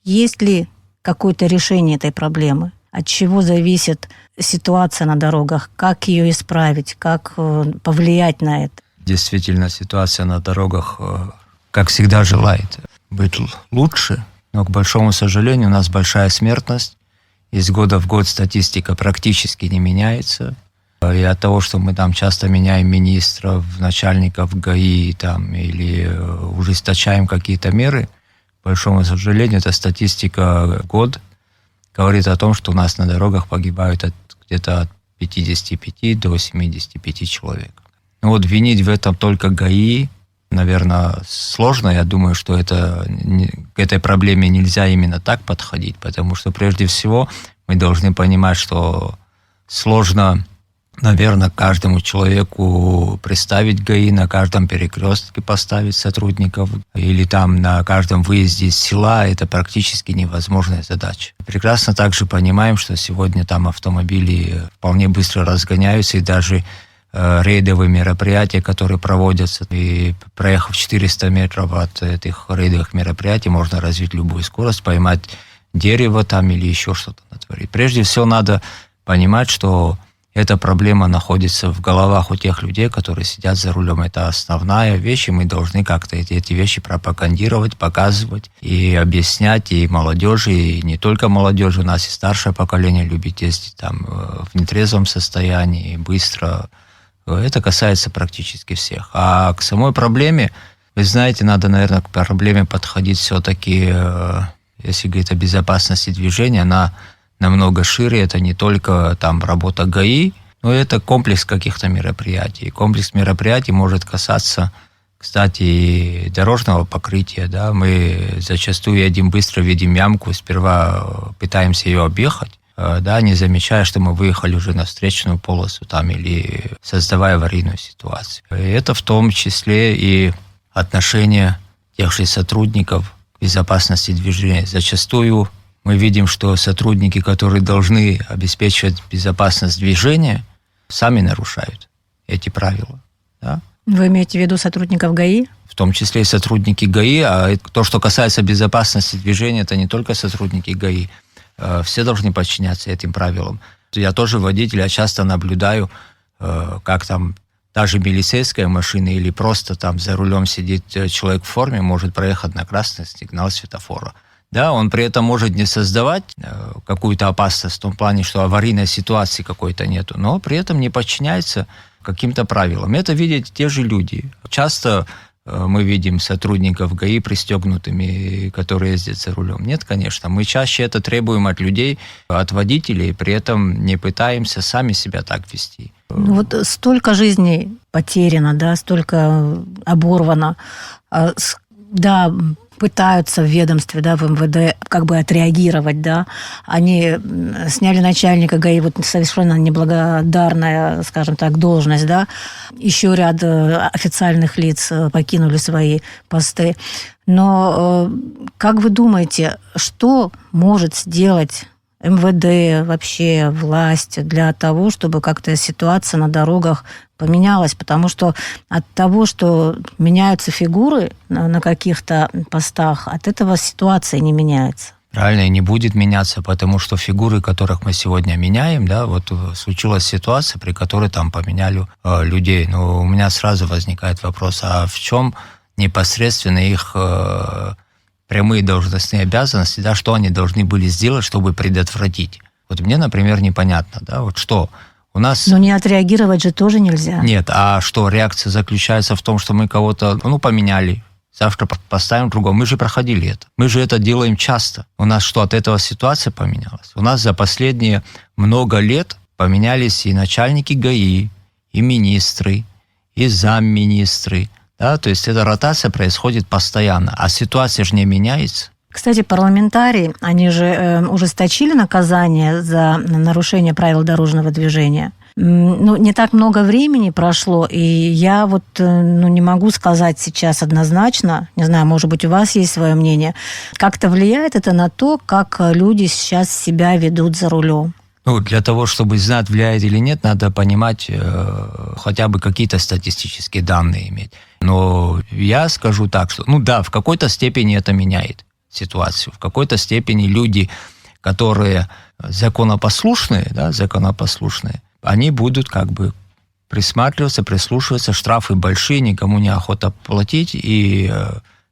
Есть ли какое-то решение этой проблемы? От чего зависит ситуация на дорогах? Как ее исправить? Как повлиять на это? Действительно, ситуация на дорогах, как всегда, желает быть лучше, но, к большому сожалению, у нас большая смертность. Из года в год статистика практически не меняется. И от того, что мы там часто меняем министров, начальников ГАИ там, или ужесточаем какие-то меры, к большому сожалению, эта статистика год говорит о том, что у нас на дорогах погибают где-то от 55 до 75 человек. Ну вот винить в этом только ГАИ, наверное, сложно. Я думаю, что к этой проблеме нельзя именно так подходить, потому что прежде всего мы должны понимать, что сложно, наверное, каждому человеку представить ГАИ, на каждом перекрестке поставить сотрудников или там на каждом выезде из села. Это практически невозможная задача. Прекрасно также понимаем, что сегодня там автомобили вполне быстро разгоняются, и даже рейдовые мероприятия, которые проводятся, и проехав 400 метров от этих рейдовых мероприятий, можно развить любую скорость, поймать дерево там или еще что-то натворить. Прежде всего надо понимать, что эта проблема находится в головах у тех людей, которые сидят за рулем. Это основная вещь, и мы должны как-то эти вещи пропагандировать, показывать и объяснять и молодежи, и не только молодежи, у нас и старшее поколение любит ездить там в нетрезвом состоянии, быстро. Это касается практически всех. А к самой проблеме, вы знаете, надо, наверное, к проблеме подходить все-таки, если говорить о безопасности движения, она намного шире. Это не только там работа ГАИ, но это комплекс каких-то мероприятий. Комплекс мероприятий может касаться, кстати, и дорожного покрытия. Да? Мы зачастую едем быстро, видим ямку, сперва пытаемся ее объехать, да, не замечая, что мы выехали уже на встречную полосу там, или создавая аварийную ситуацию. И это в том числе и отношение тех же сотрудников к безопасности движения. Зачастую мы видим, что сотрудники, которые должны обеспечивать безопасность движения, сами нарушают эти правила. Да? Вы имеете в виду сотрудников ГАИ? В том числе и сотрудники ГАИ. А то, что касается безопасности движения, это не только сотрудники ГАИ. Все должны подчиняться этим правилам. Я тоже водитель, я часто наблюдаю, как там даже милицейская машина или просто там за рулем сидит человек в форме, может проехать на красный сигнал светофора. Да, он при этом может не создавать какую-то опасность в том плане, что аварийной ситуации какой-то нету, но при этом не подчиняется каким-то правилам. Это видят те же люди. Часто мы видим сотрудников ГАИ пристегнутыми, которые ездят за рулем. Нет, конечно. Мы чаще это требуем от людей, от водителей, при этом не пытаемся сами себя так вести. Ну, вот столько жизней потеряно, да, столько оборвано. Да, пытаются в ведомстве, да, в МВД как бы отреагировать, да. Они сняли начальника ГАИ, вот совершенно неблагодарная, скажем так, должность, да. Еще ряд официальных лиц покинули свои посты. Но как вы думаете, что может сделать МВД, вообще власть для того, чтобы как-то ситуация на дорогах поменялась? Потому что от того, что меняются фигуры на каких-то постах, от этого ситуация не меняется. Правильно, и не будет меняться, потому что фигуры, которых мы сегодня меняем, да, вот случилась ситуация, при которой там поменяли людей. Но у меня сразу возникает вопрос, а в чем непосредственно их прямые должностные обязанности, да, что они должны были сделать, чтобы предотвратить. Вот мне, например, непонятно, да, вот что у нас... Но не отреагировать же тоже нельзя. Нет, а что, реакция заключается в том, что мы кого-то, поменяли, завтра поставим другого. Мы же проходили это. Мы же это делаем часто. У нас что, от этого ситуация поменялась? У нас за последние много лет поменялись и начальники ГАИ, и министры, и замминистры. Да, то есть эта ротация происходит постоянно, а ситуация же не меняется. Кстати, парламентарии, они же ужесточили наказание за нарушение правил дорожного движения. Не так много времени прошло, и я не могу сказать сейчас однозначно, не знаю, может быть, у вас есть свое мнение, как-то влияет это на то, как люди сейчас себя ведут за рулем? Для того, чтобы знать, влияет или нет, надо понимать, хотя бы какие-то статистические данные иметь. Но я скажу так, что, в какой-то степени это меняет. ситуацию. В какой-то степени люди, которые законопослушные, они будут как бы присматриваться, прислушиваться, штрафы большие, никому неохота платить, и,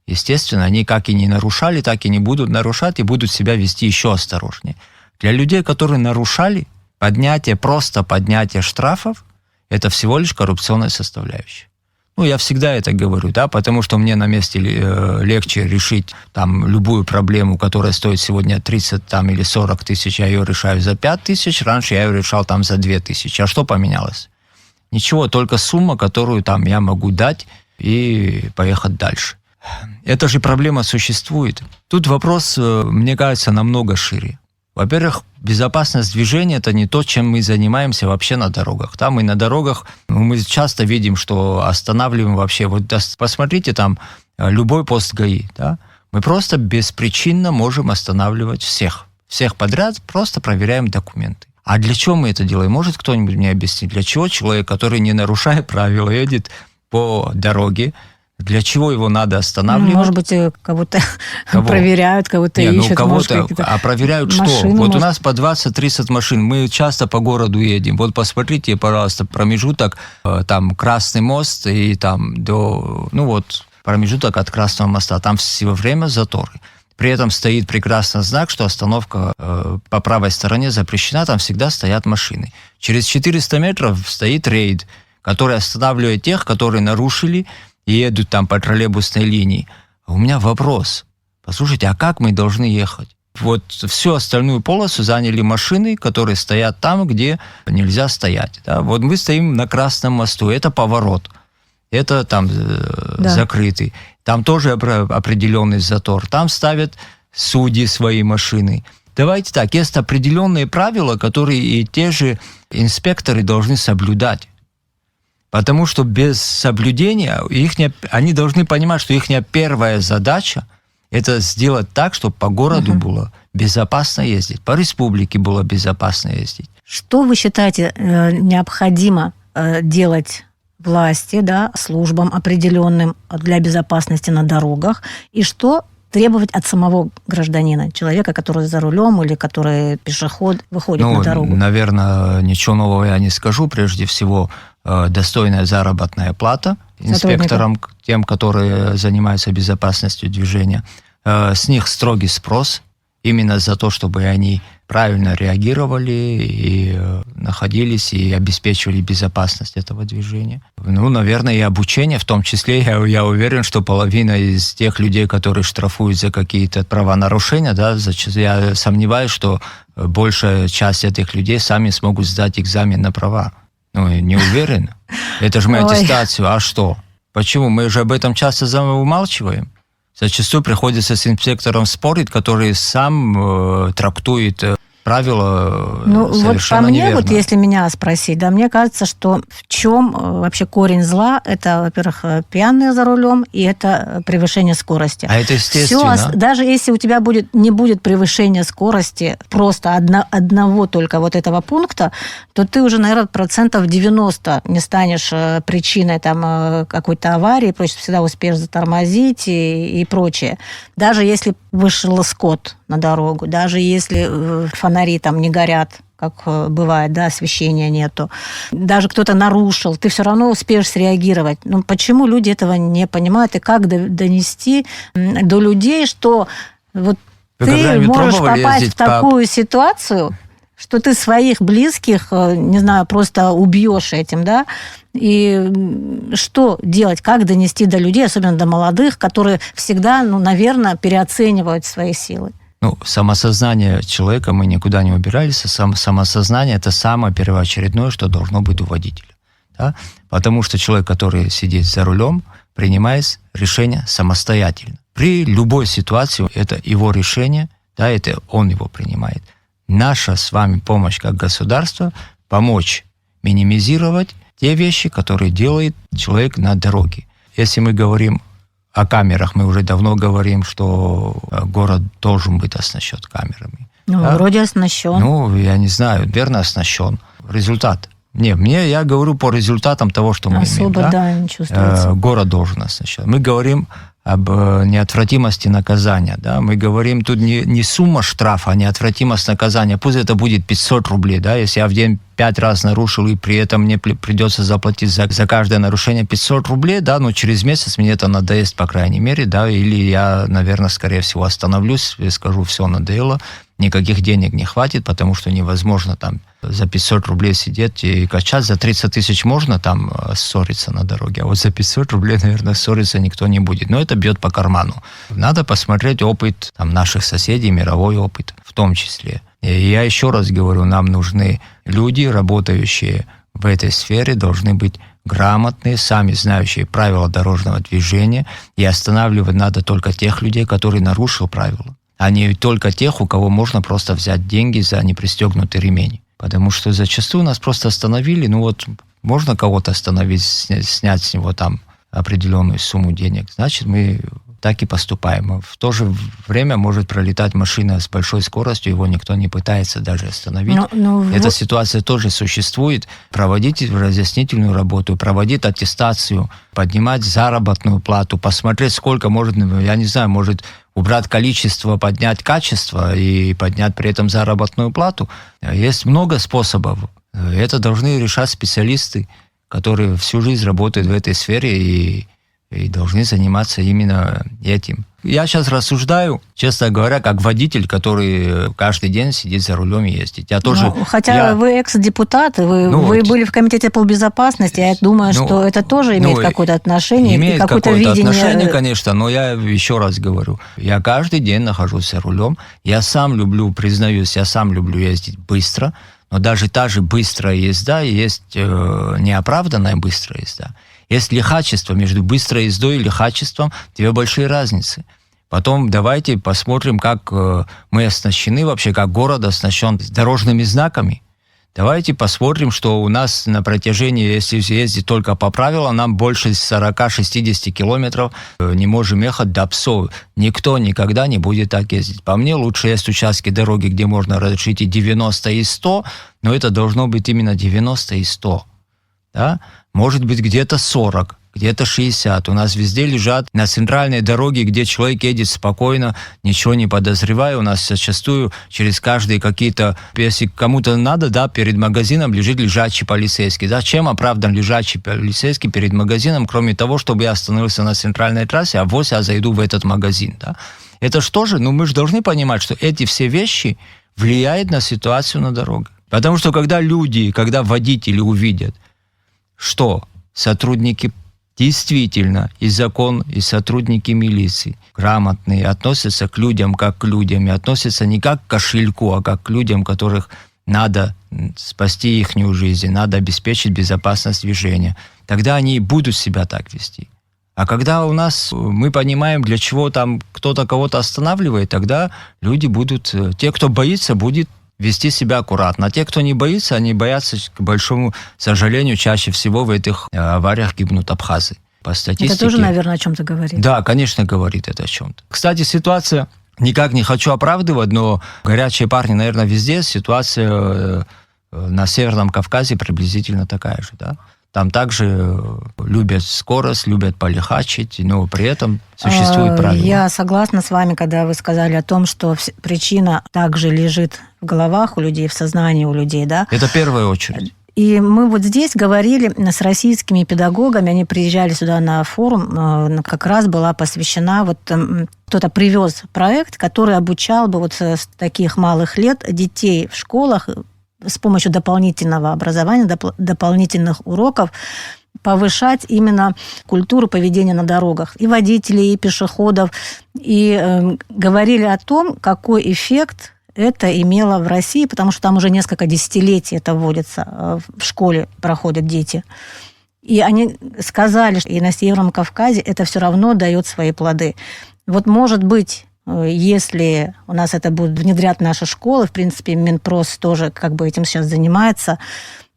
естественно, они как и не нарушали, так и не будут нарушать, и будут себя вести еще осторожнее. Для людей, которые нарушали, просто поднятие штрафов – это всего лишь коррупционная составляющая. Я всегда это говорю, потому что мне на месте легче решить там любую проблему, которая стоит сегодня 30 или 40 тысяч, я ее решаю за 5 тысяч, раньше я ее решал там за 2 тысячи. А что поменялось? Ничего, только сумма, которую там я могу дать и поехать дальше. Эта же проблема существует. Тут вопрос, мне кажется, намного шире. Во-первых, безопасность движения – это не то, чем мы занимаемся вообще на дорогах. Там и на дорогах мы часто видим, что останавливаем вообще. Вот посмотрите, там любой пост ГАИ. Мы просто беспричинно можем останавливать всех. Всех подряд, просто проверяем документы. А для чего мы это делаем? Может кто-нибудь мне объяснить? Для чего человек, который не нарушая правила, едет по дороге, для чего его надо останавливать? Может быть, кого-то проверяют, кого-то ищут. А проверяют что? Вот у нас по 20-30 машин. Мы часто по городу едем. Вот посмотрите, пожалуйста, промежуток, там Красный мост и там промежуток от Красного моста. Там все время заторы. При этом стоит прекрасный знак, что остановка по правой стороне запрещена, там всегда стоят машины. Через 400 метров стоит рейд, который останавливает тех, которые нарушили и едут там по троллейбусной линии. У меня вопрос. Послушайте, а как мы должны ехать? Вот всю остальную полосу заняли машины, которые стоят там, где нельзя стоять. Вот мы стоим на Красном мосту, это поворот, это там закрытый. Там тоже определенный затор. Там ставят судьи свои машины. Давайте так, есть определенные правила, которые и те же инспекторы должны соблюдать. Потому что без соблюдения они должны понимать, что их первая задача – это сделать так, чтобы по городу было безопасно ездить, по республике было безопасно ездить. Что вы считаете необходимо делать власти, службам определенным для безопасности на дорогах, и что требовать от самого гражданина, человека, который за рулем или который пешеход выходит на дорогу? Наверное, ничего нового я не скажу. Прежде всего, достойная заработная плата инспекторам, тем, которые занимаются безопасностью движения. С них строгий спрос именно за то, чтобы они правильно реагировали и находились и обеспечивали безопасность этого движения. Наверное, и обучение, в том числе, я уверен, что половина из тех людей, которые штрафуют за какие-то правонарушения, я сомневаюсь, что большая часть этих людей сами смогут сдать экзамен на права. Не уверен. Это же мы аттестацию. А что? Почему? Мы же об этом часто умалчиваем. Зачастую приходится с инспектором спорить, который сам трактует правила совершенно по мне, неверно. Если меня спросить, мне кажется, что в чем вообще корень зла, это, во-первых, пьяные за рулем, и это превышение скорости. А это естественно. Даже если у тебя не будет превышения скорости, просто одного только вот этого пункта, то ты уже, наверное, 90% не станешь причиной какой-то аварии, проще всегда успеешь затормозить и прочее. Даже если вышел скот на дорогу, даже если фонари там не горят, как бывает, освещения нету, даже кто-то нарушил, ты все равно успеешь среагировать. Почему люди этого не понимают, и как донести до людей, что вот ты можешь попасть в такую ситуацию, что ты своих близких, не знаю, просто убьешь этим, и что делать, как донести до людей, особенно до молодых, которые всегда, наверное, переоценивают свои силы? Самосознание человека мы никуда не убирались. Самосознание – это самое первоочередное, что должно быть у водителя. Потому что человек, который сидит за рулем, принимает решение самостоятельно. При любой ситуации это его решение, это он его принимает. Наша с вами помощь как государство – помочь минимизировать те вещи, которые делает человек на дороге. Если мы говорим о камерах, мы уже давно говорим, что город должен быть оснащен камерами. Вроде оснащен. Я не знаю, верно оснащен. Результат. Я говорю по результатам того, что мы имеем. Особо, не чувствуется. Город должен оснащен. Мы говорим об неотвратимости наказания. Да? Мы говорим тут не сумма штрафа, а неотвратимость наказания. Пусть это будет 500 рублей. Да? Если я в день 5 раз нарушил, и при этом мне придется заплатить за каждое нарушение 500 рублей, да, но через месяц мне это надоест, по крайней мере, да, или я, наверное, скорее всего, остановлюсь и скажу, все, надоело, никаких денег не хватит, потому что невозможно там за 500 рублей сидеть и качать. За 30 тысяч можно там ссориться на дороге, а вот за 500 рублей, наверное, ссориться никто не будет. Но это бьет по карману. Надо посмотреть опыт там, наших соседей, мировой опыт в том числе. И я еще раз говорю, нам нужны люди, работающие в этой сфере, должны быть грамотные, сами знающие правила дорожного движения, и останавливать надо только тех людей, которые нарушили правила, а не только тех, у кого можно просто взять деньги за непристегнутый ремень. Потому что зачастую нас просто остановили, ну вот можно кого-то остановить, снять с него там определенную сумму денег, значит мы так и поступаем. В то же время может пролетать машина с большой скоростью, его никто не пытается даже остановить. Эта ситуация тоже существует. Проводить разъяснительную работу, проводить аттестацию, поднимать заработную плату, посмотреть, сколько может, я не знаю, может убрать количество, поднять качество и поднять при этом заработную плату. Есть много способов. Это должны решать специалисты, которые всю жизнь работают в этой сфере и должны заниматься именно этим. Я сейчас рассуждаю, честно говоря, как водитель, который каждый день сидит за рулем и ездит. Вы экс-депутат, вы были в комитете по безопасности, я думаю, что это тоже имеет какое-то отношение. Имеет какое-то видение. Отношение, конечно, но я еще раз говорю, я каждый день нахожусь за рулем, я сам люблю, признаюсь, я сам люблю ездить быстро, но даже та же быстрая езда есть неоправданная быстрая езда. Есть лихачество, между быстрой ездой и лихачеством две большие разницы. Потом давайте посмотрим, как мы оснащены вообще, как город оснащен дорожными знаками. Давайте посмотрим, что у нас на протяжении, если ездить только по правилам, нам больше 40-60 километров не можем ехать до Псов. Никто никогда не будет так ездить. По мне, лучше есть участки дороги, где можно разрешить и 90, и 100, но это должно быть именно 90 и 100. Да? Может быть, где-то 40, где-то 60. У нас везде лежат на центральной дороге, где человек едет спокойно, ничего не подозревая. У нас зачастую через каждые какие-то... Если кому-то надо, да, перед магазином лежит лежачий полицейский. Зачем оправдан лежачий полицейский перед магазином, кроме того, чтобы я остановился на центральной трассе, а вот я зайду в этот магазин, да? Это что же? Мы же должны понимать, что эти все вещи влияют на ситуацию на дороге. Потому что когда водители увидят, что сотрудники действительно и закон, и сотрудники милиции грамотные, относятся к людям как к людям, и относятся не как к кошельку, а как к людям, которых надо спасти их жизнь, надо обеспечить безопасность движения, тогда они и будут себя так вести. А когда мы понимаем, для чего там кто-то кого-то останавливает, тогда люди будут, те, кто боится, будет вести себя аккуратно. А те, кто не боится, они боятся, к большому сожалению, чаще всего в этих авариях гибнут абхазы. По статистике. Это тоже, наверное, о чем-то говорит. Да, конечно, говорит это о чем-то. Кстати, ситуация, никак не хочу оправдывать, но горячие парни, наверное, везде. Ситуация на Северном Кавказе приблизительно такая же, да. Там также любят скорость, любят полихачить, но при этом существует правило. Я согласна с вами, когда вы сказали о том, что причина также лежит в головах у людей, в сознании у людей, да? Это в первую очередь. И мы вот здесь говорили с российскими педагогами, они приезжали сюда на форум, как раз была посвящена, кто-то привез проект, который обучал бы с таких малых лет детей в школах с помощью дополнительного образования, дополнительных уроков повышать именно культуру поведения на дорогах. И водителей, и пешеходов. И говорили о том, какой эффект это имело в России, потому что там уже несколько десятилетий это вводится, в школе проходят дети. И они сказали, что и на Северном Кавказе это все равно дает свои плоды. Может быть, если у нас это будет внедрять в наши школы, в принципе, Минпрос тоже этим сейчас занимается,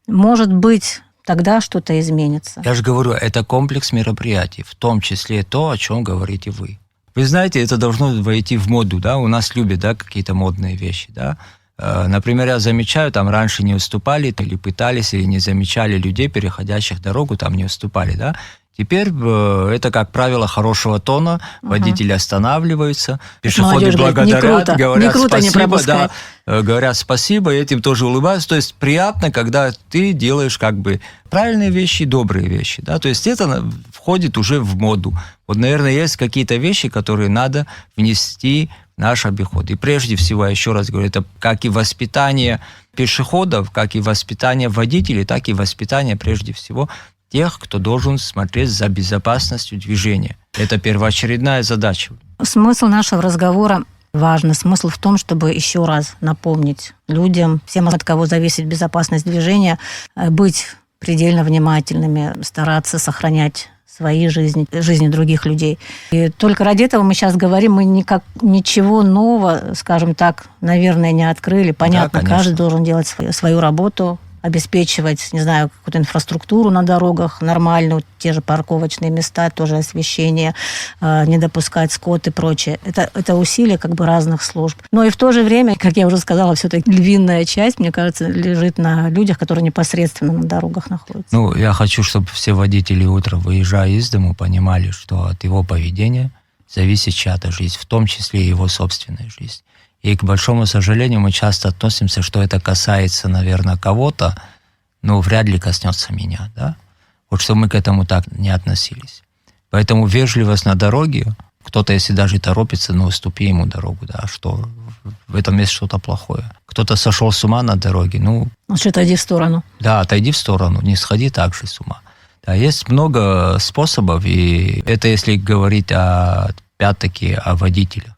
может быть, тогда что-то изменится. Я же говорю, это комплекс мероприятий, в том числе то, о чем говорите вы. Вы знаете, это должно войти в моду, да, у нас любят, да, какие-то модные вещи, да. Например, я замечаю, там раньше не уступали, или пытались, или не замечали людей, переходящих дорогу, там не уступали, да. Теперь это, как правило, хорошего тона. Водители останавливаются, пешеходы Молодежь говорит, не благодарят, круто, говорят не круто не спасибо, пропускать. говорят спасибо, и этим тоже улыбаются. То есть приятно, когда ты делаешь как бы правильные вещи, добрые вещи. Да? То есть это входит уже в моду. Вот, наверное, есть какие-то вещи, которые надо внести в наш обиход. И прежде всего, еще раз говорю, это как и воспитание пешеходов, как и воспитание водителей, так и воспитание прежде всего тех, кто должен смотреть за безопасностью движения. Это первоочередная задача. Смысл нашего разговора важный. Смысл в том, чтобы еще раз напомнить людям, всем, от кого зависит безопасность движения, быть предельно внимательными, стараться сохранять свои жизни, жизни других людей. И только ради этого мы сейчас говорим, мы ничего нового, скажем так, наверное, не открыли. Понятно, Да, каждый должен делать свою работу, обеспечивать, не знаю, какую-то инфраструктуру на дорогах нормальную, те же парковочные места, тоже освещение, не допускать скот и прочее. Это усилия как бы разных служб. Но и в то же время, как я уже сказала, все-таки львиная часть, мне кажется, лежит на людях, которые непосредственно на дорогах находятся. Ну, я хочу, чтобы все водители утром, выезжая из дому, понимали, что от его поведения зависит чья-то жизнь, в том числе и его собственная жизнь. И, к большому сожалению, мы часто относимся, что это касается, наверное, кого-то, но вряд ли коснется меня, да? Вот что мы к этому так не относились. Поэтому вежливость на дороге, кто-то, если даже торопится, ну, уступи ему дорогу, да, что в этом есть что-то плохое. Кто-то сошел с ума на дороге, ну... Лучше отойди в сторону. Да, отойди в сторону, не сходи так же с ума. Да, есть много способов, и это если говорить опять-таки о водителях.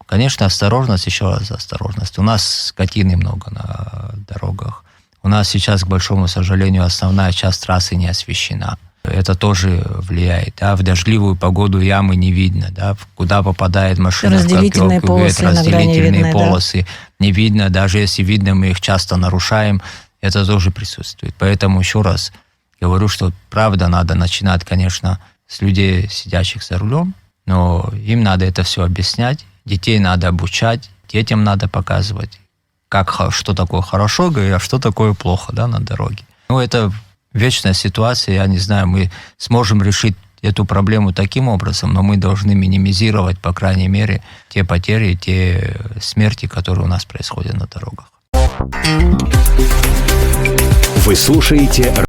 Конечно, осторожность, еще раз осторожность. У нас скотины много на дорогах. У нас сейчас, к большому сожалению, основная часть трассы не освещена. Это тоже влияет. Да? В дождливую погоду ямы не видно. Да? Куда попадает машина, разделительные полосы разделительные полосы не видно. Даже если видно, мы их часто нарушаем. Это тоже присутствует. Поэтому еще раз говорю, что правда надо начинать, конечно, с людей, сидящих за рулем, но им надо это все объяснять. Детей надо обучать, детям надо показывать, что такое хорошо, а что такое плохо, да, на дороге. Ну, это вечная ситуация, я не знаю, мы сможем решить эту проблему таким образом, но мы должны минимизировать, по крайней мере, те потери, те смерти, которые у нас происходят на дорогах. Вы слушаете